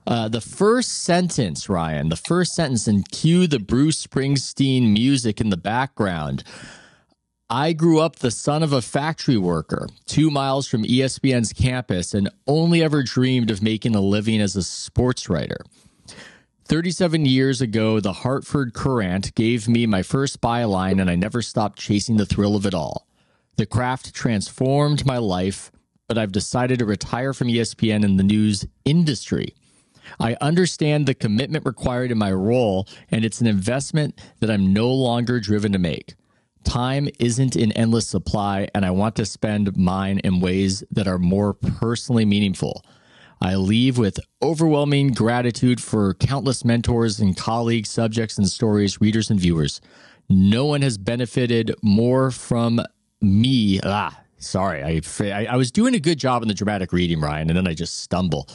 The first sentence, Ryan, and cue the Bruce Springsteen music in the background. I grew up the son of a factory worker 2 miles from ESPN's campus and only ever dreamed of making a living as a sports writer. 37 years ago, the Hartford Courant gave me my first byline, and I never stopped chasing the thrill of it all. The craft transformed my life, but I've decided to retire from ESPN and the news industry. I understand the commitment required in my role, and it's an investment that I'm no longer driven to make. Time isn't in endless supply, and I want to spend mine in ways that are more personally meaningful. I leave with overwhelming gratitude for countless mentors and colleagues, subjects and stories, readers and viewers. No one has benefited more from me. I was doing a good job in the dramatic reading, Ryan, and then I just stumble.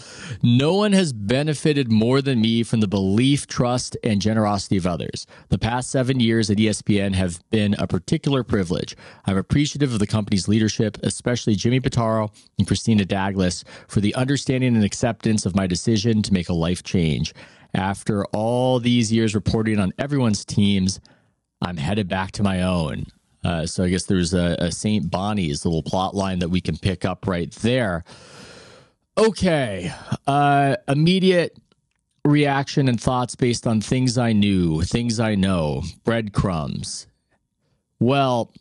No one has benefited more than me from the belief, trust, and generosity of others. The past 7 years at ESPN have been a particular privilege. I'm appreciative of the company's leadership, especially Jimmy Pitaro and Christina Douglas, for the understanding and acceptance of my decision to make a life change. After all these years reporting on everyone's teams, I'm headed back to my own. So I guess there's a St. Bonnie's little plot line that we can pick up right there. Okay. Immediate reaction and thoughts based on things I knew, things I know, breadcrumbs. Well,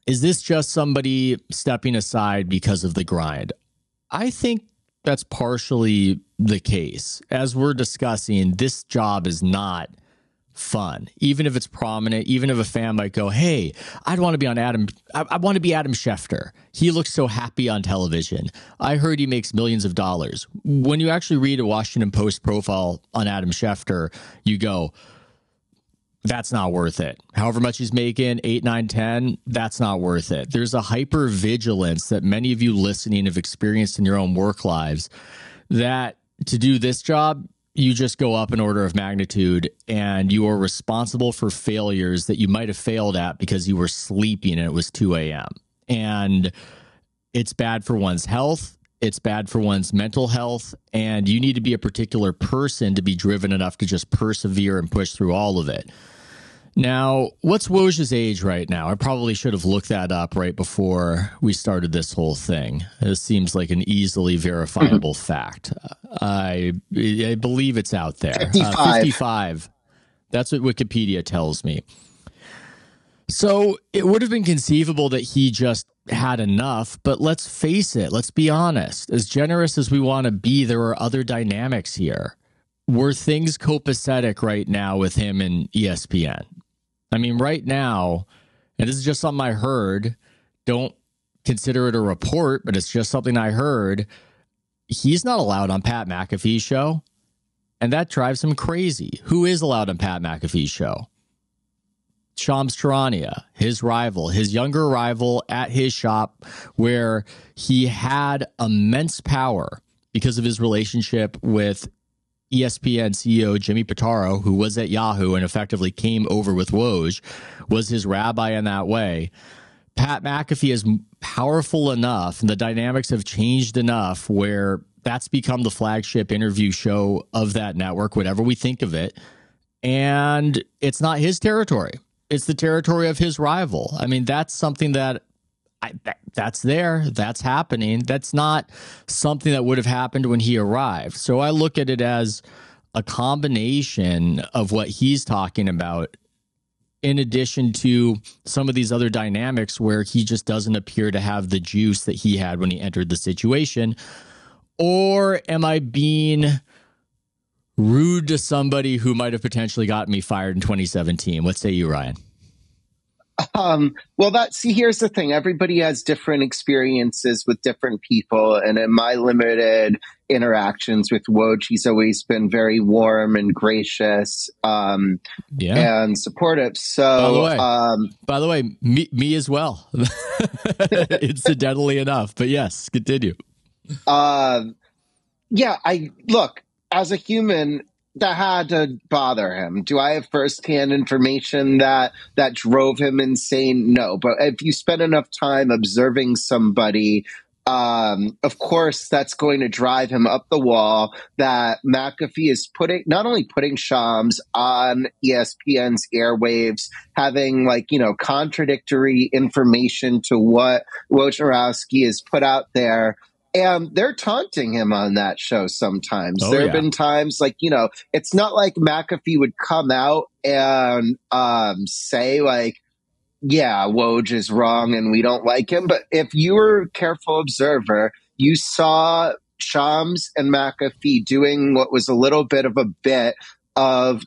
is this just somebody stepping aside because of the grind? I think that's partially the case. As we're discussing, this job is not fun, even if it's prominent, even if a fan might go, hey, I want to be Adam Schefter. He looks so happy on television. I heard he makes millions of dollars. When you actually read a Washington Post profile on Adam Schefter, you go, that's not worth it. However much he's making, 8, 9, 10, that's not worth it. There's a hyper vigilance that many of you listening have experienced in your own work lives, that to do this job, you just go up an order of magnitude, and you are responsible for failures that you might have failed at because you were sleeping and it was 2 a.m. And it's bad for one's health. It's bad for one's mental health. And you need to be a particular person to be driven enough to just persevere and push through all of it. Now, what's Woj's age right now? I probably should have looked that up right before we started this whole thing. It seems like an easily verifiable fact. I believe it's out there. 55. That's what Wikipedia tells me. So it would have been conceivable that he just had enough, but let's face it. Let's be honest. As generous as we want to be, there are other dynamics here. Were things copacetic right now with him and ESPN? I mean, right now, and this is just something I heard, don't consider it a report, but it's just something I heard, he's not allowed on Pat McAfee's show, and that drives him crazy. Who is allowed on Pat McAfee's show? Shams Charania, his rival, his younger rival at his shop, where he had immense power because of his relationship with ESPN CEO Jimmy Pitaro, who was at Yahoo and effectively came over with Woj, was his rabbi in that way. Pat McAfee is powerful enough, and the dynamics have changed enough where that's become the flagship interview show of that network, whatever we think of it. And it's not his territory. It's the territory of his rival. I mean, that's something that that's there. That's happening. That's not something that would have happened when he arrived. So I look at it as a combination of what he's talking about, in addition to some of these other dynamics where he just doesn't appear to have the juice that he had when he entered the situation. Or am I being rude to somebody who might have potentially gotten me fired in 2017? What say you, Ryan? Here's the thing. Everybody has different experiences with different people. And in my limited interactions with Woj, he's always been very warm and gracious, and supportive. So, by the way, me as well. Incidentally enough, but yes, continue. As a human, that had to bother him. Do I have firsthand information that drove him insane? No. But if you spend enough time observing somebody Of course, that's going to drive him up the wall. That McAfee is not only putting Shams on ESPN's airwaves, having contradictory information to what Wojnarowski has put out there. And they're taunting him on that show sometimes. There have been times it's not like McAfee would come out and say yeah, Woj is wrong and we don't like him. But if you were a careful observer, you saw Shams and McAfee doing what was a little bit of a bit of,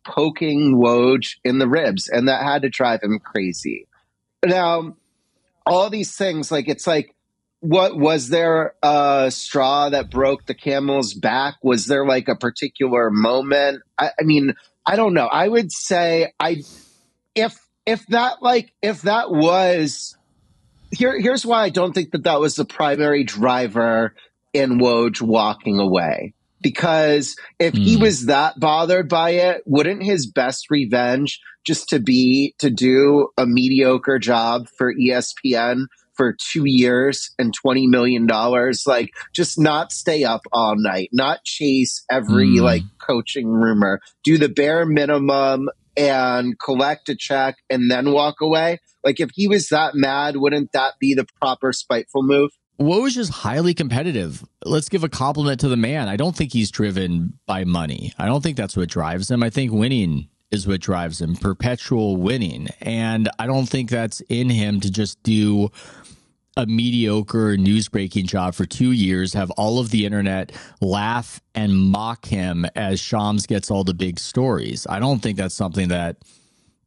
poking Woj in the ribs. And that had to drive him crazy. Now, all these things, what was there a straw that broke the camel's back? Was there a particular moment? I mean, I don't know. I would say if that was here's why I don't think that was the primary driver in Woj walking away. Because if he was that bothered by it, wouldn't his best revenge just to do a mediocre job for ESPN for 2 years and $20 million? Just not stay up all night, not chase every coaching rumor, do the bare minimum and collect a check and then walk away? If he was that mad, wouldn't that be the proper spiteful move? Woj is highly competitive. Let's give a compliment to the man. I don't think he's driven by money. I don't think that's what drives him. I think winning is what drives him, perpetual winning. And I don't think that's in him to just do a mediocre news-breaking job for 2 years, have all of the internet laugh and mock him as Shams gets all the big stories. I don't think that's something that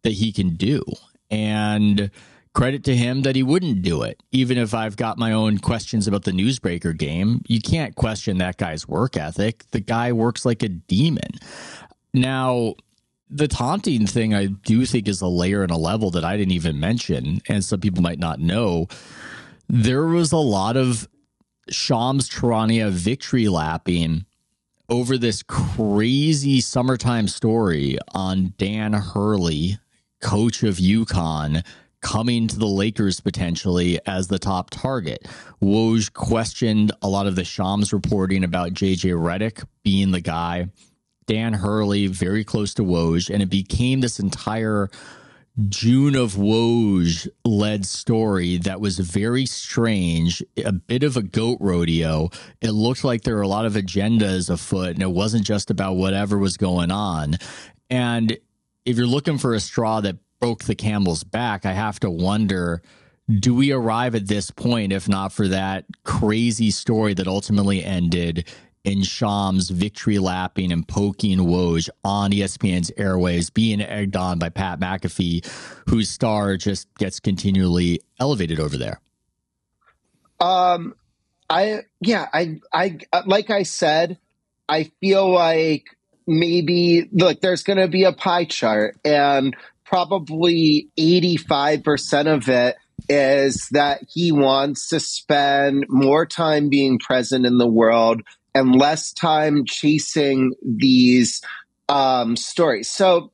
he can do. And credit to him that he wouldn't do it. Even if I've got my own questions about the newsbreaker game, you can't question that guy's work ethic. The guy works like a demon. Now, the taunting thing I do think is a layer and a level that I didn't even mention, and some people might not know. There was a lot of Shams Charania victory lapping over this crazy summertime story on Dan Hurley, coach of UConn, coming to the Lakers potentially as the top target. Woj questioned a lot of the Shams reporting about JJ Redick being the guy. Dan Hurley, very close to Woj, and it became this entire June of Woj led story that was very strange, a bit of a goat rodeo. It looked like there were a lot of agendas afoot, and it wasn't just about whatever was going on. And if you're looking for a straw that broke the camel's back, I have to wonder, do we arrive at this point if not for that crazy story that ultimately ended in Shams victory lapping and poking Woj on ESPN's airwaves, being egged on by Pat McAfee, whose star just gets continually elevated over there? I like I said, I feel like maybe there's going to be a pie chart, and probably 85% of it is that he wants to spend more time being present in the world and less time chasing these stories. So